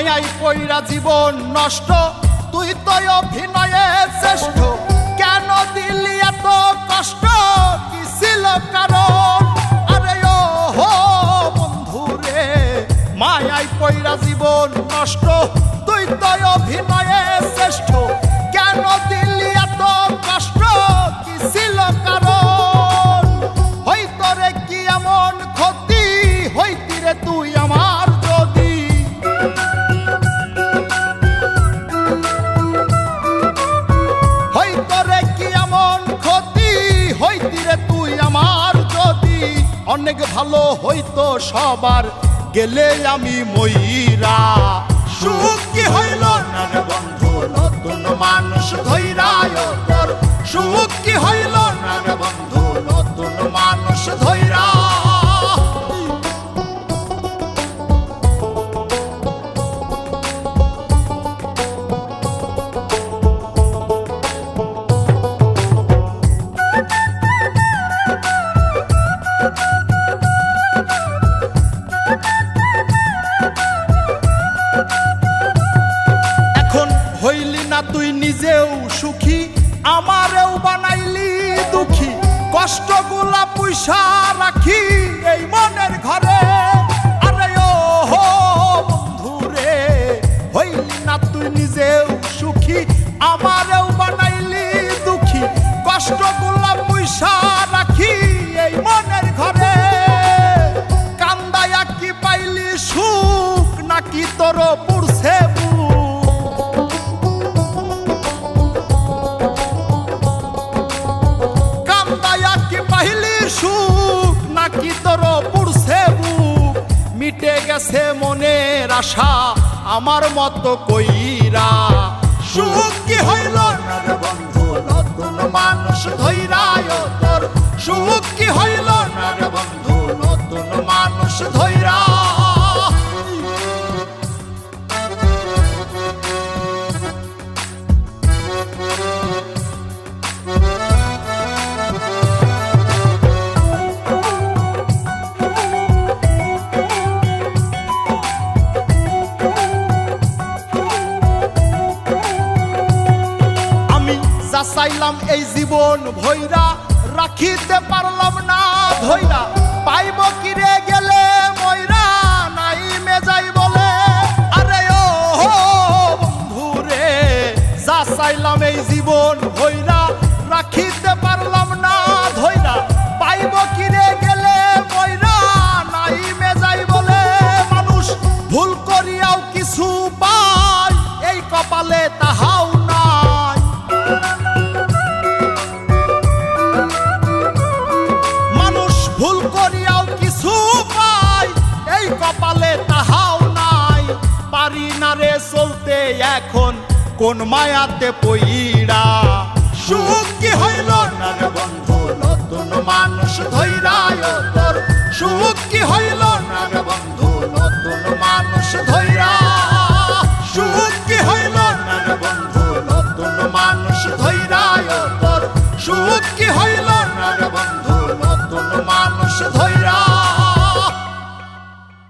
মায়াই পইরা জীবন নষ্ট, তুই তো অভিনয়ে শ্রেষ্ঠ, কেন দিলি এত কষ্ট, কি ছিল কারণ? আরে ও হো বন্ধু রে, মায়াই পইরা জীবন নষ্ট, তুই তো অভিনয়ে শ্রেষ্ঠ, কেন দিলি এত কষ্ট, কি ছিল কারণ? হইতো রে কি এমন ক্ষতি, হইতি রে তুই আমার যদি, হইতো রে কি এমন ক্ষতি, হইতি রে তুই আমার যদি, অনেক ভালো হইতো সবার গেলে আমি ময়রা। সুখ কি হইল না রে বন্ধু নতুন মানুষ ধইরা তোর, সুখ কি হইল না রে বন্ধু নতুন মানুষ ধইরা। হইলি না তুই নিজেও সুখী, আমারেও বানাইলি দুঃখী, কষ্টগুলা পয়সা রাখি এই মনের ঘরে। আরে ও হো বন্ধু রে, হইলি না তুই নিজেও সুখী, আমারেও বানাইলি দুঃখী, কষ্টগুলা পয়সা রাখি এই মনের ঘরে। কান্দায়া কি পাইলি সুখ, নাকি তোর পুরছে সুখ, নাকি তোর পুরছে বুক? মিটে গেছে মনের আশা আমার মতো কইরা। সুখ কি হইল না রে বন্ধু নতুন মানুষ ধইরা তোর, সুখ কি হইল না রে বন্ধু নতুন মানুষ ধইরা। চাইলাম এই জীবন ভৈরা, রাখিতে পারলাম না ধৈরা, পাইব কিরে গেলে ময়রা, নাই মেজাই বলে। আরে ও বন্ধু রে, যা চাইলাম এই জীবন ভৈরা, রাখিতে পারলাম না ধৈরা, পাইব কিরে গেলে ময়রা, নাই মেজাই বলে। মানুষ ভুল করিয়াও কিছু পায়, এই কপালে তাহাও নাই। ভুল করিয়াও কিছু পাই, এই কপালে তাহাও নাই। পারি না রে চলতে এখন কোন মায়াতে পইরা। সুখ কি হইল না রে বন্ধু নতুন মানুষ ধইরা তোর, সুখ কি হইল না রে বন্ধু নতুন মানুষ ধইরা। সুখ কি হইল না রে বন্ধু নতুন মানুষ ধইরা তোর, সুখ কি হইল না রে বন্ধু নতুন মানুষ।